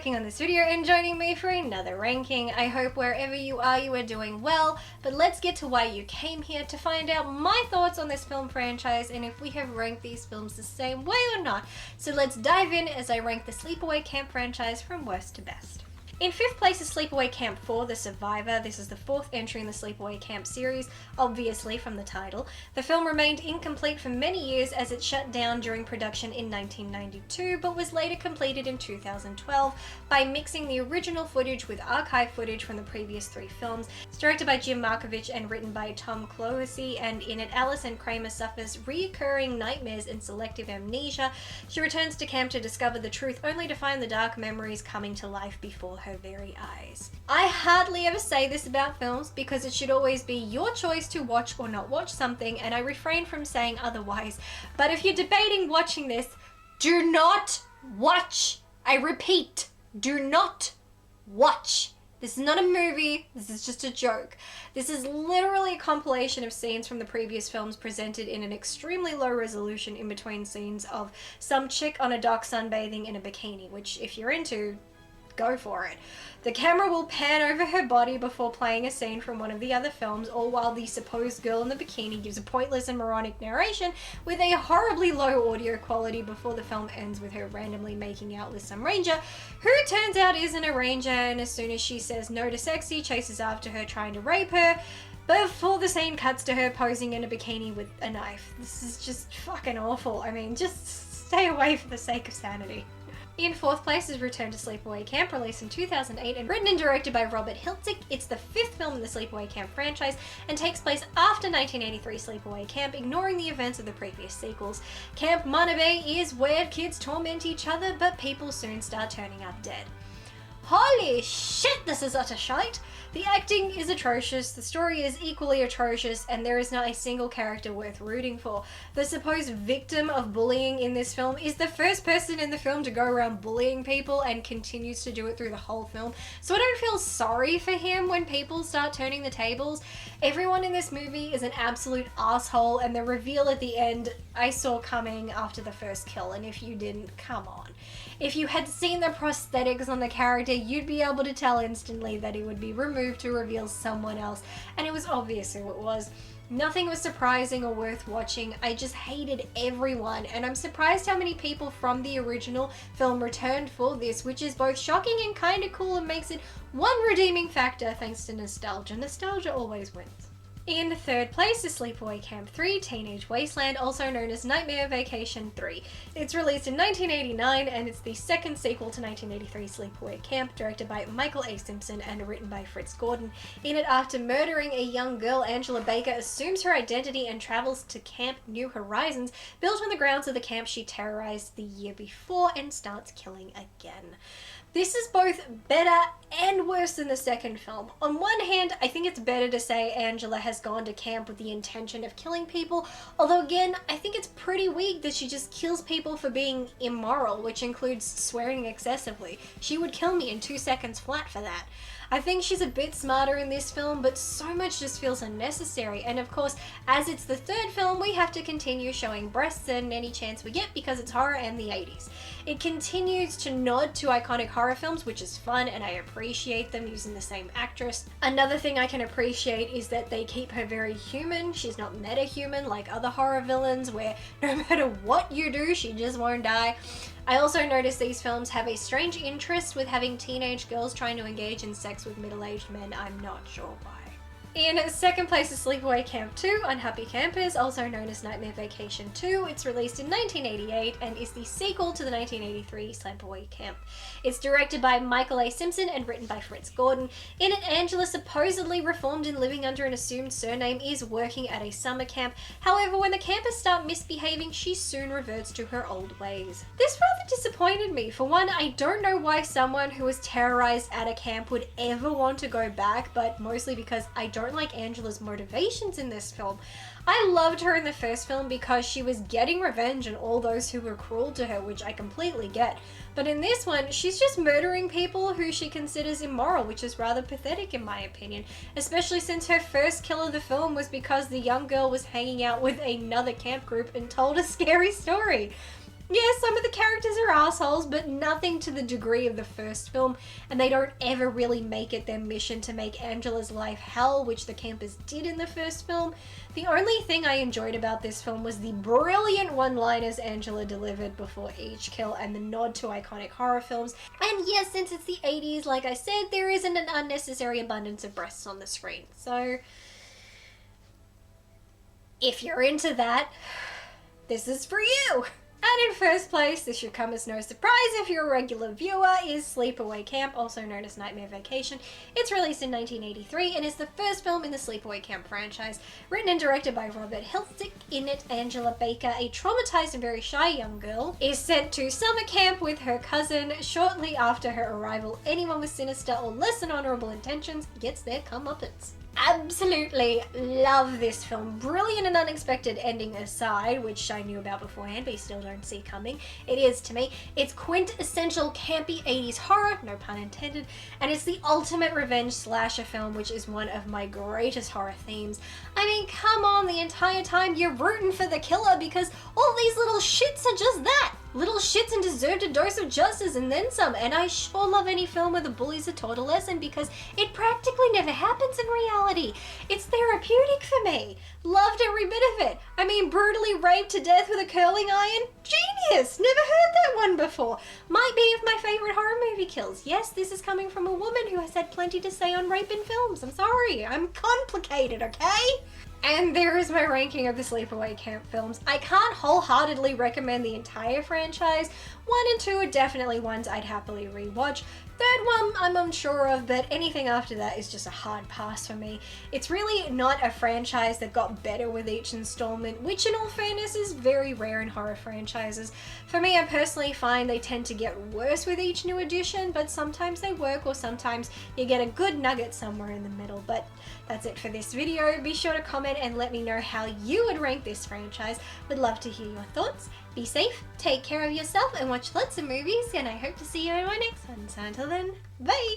clicking on this video and joining me for another ranking. I hope wherever you are doing well, but let's get to why you came here to find out my thoughts on this film franchise and if we have ranked these films the same way or not. So let's dive in as I rank the Sleepaway Camp franchise from worst to best. In 5th place is Sleepaway Camp 4: The Survivor. This is the 4th entry in the Sleepaway Camp series, obviously from the title. The film remained incomplete for many years as it shut down during production in 1992, but was later completed in 2012 by mixing the original footage with archive footage from the previous 3 films. It's directed by Jim Markovich and written by Tom Clohessy, and in it Alison Kramer suffers reoccurring nightmares and selective amnesia. She returns to camp to discover the truth, only to find the dark memories coming to life before her very eyes. I hardly ever say this about films because it should always be your choice to watch or not watch something, and I refrain from saying otherwise. But if you're debating watching this, do not watch. I repeat, do not watch. This is not a movie, this is just a joke. This is literally a compilation of scenes from the previous films presented in an extremely low resolution in between scenes of some chick on a dock sunbathing in a bikini, which if you're into, go for it. The camera will pan over her body before playing a scene from one of the other films, all while the supposed girl in the bikini gives a pointless and moronic narration with a horribly low audio quality before the film ends with her randomly making out with some ranger, who turns out isn't a ranger, and as soon as she says no to sexy, chases after her trying to rape her, before the scene cuts to her posing in a bikini with a knife. This is just fucking awful. I mean, just stay away for the sake of sanity. In 4th place is Return to Sleepaway Camp, released in 2008 and written and directed by Robert Hiltzik. It's the 5th film in the Sleepaway Camp franchise and takes place after 1983 Sleepaway Camp, ignoring the events of the previous sequels. Camp Manabe is where kids torment each other, but people soon start turning up dead. Holy shit, this is utter shite! The acting is atrocious, the story is equally atrocious, and there is not a single character worth rooting for. The supposed victim of bullying in this film is the first person in the film to go around bullying people and continues to do it through the whole film, so I don't feel sorry for him when people start turning the tables. Everyone in this movie is an absolute asshole, and the reveal at the end I saw coming after the first kill, and if you didn't, come on. If you had seen the prosthetics on the character, you'd be able to tell instantly that he would be removed to reveal someone else, and it was obvious who it was. Nothing was surprising or worth watching. I just hated everyone, and I'm surprised how many people from the original film returned for this, which is both shocking and kinda cool and makes it one redeeming factor thanks to nostalgia. Nostalgia always wins. In 3rd place is Sleepaway Camp 3: Teenage Wasteland, also known as Nightmare Vacation 3. It's released in 1989 and it's the 2nd sequel to 1983 Sleepaway Camp, directed by Michael A. Simpson and written by Fritz Gordon. In it, after murdering a young girl, Angela Baker assumes her identity and travels to Camp New Horizons, built on the grounds of the camp she terrorized the year before, and starts killing again. This is both better and worse than the 2nd film. On one hand, I think it's better to say Angela has gone to camp with the intention of killing people, although again, I think it's pretty weak that she just kills people for being immoral, which includes swearing excessively. She would kill me in 2 seconds flat for that. I think she's a bit smarter in this film, but so much just feels unnecessary, and of course, as it's the 3rd film, we have to continue showing breasts in any chance we get because it's horror and the 80s. It continues to nod to iconic horror films, which is fun, and I appreciate them using the same actress. Another thing I can appreciate is that they keep her very human. She's not meta-human like other horror villains, where no matter what you do, she just won't die. I also noticed these films have a strange interest with having teenage girls trying to engage in sex with middle-aged men. I'm not sure why. In 2nd place is Sleepaway Camp 2: Unhappy Campers, also known as Nightmare Vacation 2. It's released in 1988 and is the sequel to the 1983 Sleepaway Camp. It's directed by Michael A. Simpson and written by Fritz Gordon. In it, Angela, supposedly reformed and living under an assumed surname, is working at a summer camp. However, when the campers start misbehaving, she soon reverts to her old ways. This rather disappointed me. For one, I don't know why someone who was terrorized at a camp would ever want to go back, but mostly because I don't like Angela's motivations in this film. I loved her in the first film because she was getting revenge on all those who were cruel to her, which I completely get. But in this one, she's just murdering people who she considers immoral, which is rather pathetic in my opinion, especially since her first kill of the film was because the young girl was hanging out with another camp group and told a scary story. Yes, some of the characters are assholes, but nothing to the degree of the first film, and they don't ever really make it their mission to make Angela's life hell, which the campers did in the first film. The only thing I enjoyed about this film was the brilliant one-liners Angela delivered before each kill and the nod to iconic horror films. And yes, since it's the 80s, like I said, there isn't an unnecessary abundance of breasts on the screen. So, if you're into that, this is for you! And in first place, this should come as no surprise if you're a regular viewer, is Sleepaway Camp, also known as Nightmare Vacation. It's released in 1983 and is the first film in the Sleepaway Camp franchise. Written and directed by Robert Hiltzik, in it Angela Baker, a traumatized and very shy young girl, is sent to summer camp with her cousin. Shortly after her arrival, anyone with sinister or less than honorable intentions gets their comeuppance. Absolutely love this film. Brilliant and unexpected ending aside, which I knew about beforehand but you still don't see coming. It is, to me, it's quintessential campy 80s horror, no pun intended, and it's the ultimate revenge slasher film, which is one of my greatest horror themes. I mean, come on, the entire time you're rooting for the killer because all these little shits are just that. Little shits and deserved a dose of justice and then some, and I sure love any film where the bully's a total lesson because it practically never happens in reality. It's therapeutic for me. Loved every bit of it. I mean, brutally raped to death with a curling iron? Genius! Never heard that one before. Might be of my favorite horror movie kills. Yes, this is coming from a woman who has had plenty to say on rape in films. I'm sorry, I'm complicated, okay? And there is my ranking of the Sleepaway Camp films. I can't wholeheartedly recommend the entire franchise. 1 and 2 are definitely ones I'd happily rewatch. Third one I'm unsure of, but anything after that is just a hard pass for me. It's really not a franchise that got better with each installment, which in all fairness is very rare in horror franchises. For me, I personally find they tend to get worse with each new edition, but sometimes they work or sometimes you get a good nugget somewhere in the middle. But that's it for this video. Be sure to comment and let me know how you would rank this franchise. Would love to hear your thoughts. Be safe, take care of yourself, and watch lots of movies, and I hope to see you in my next one. So until then, bye!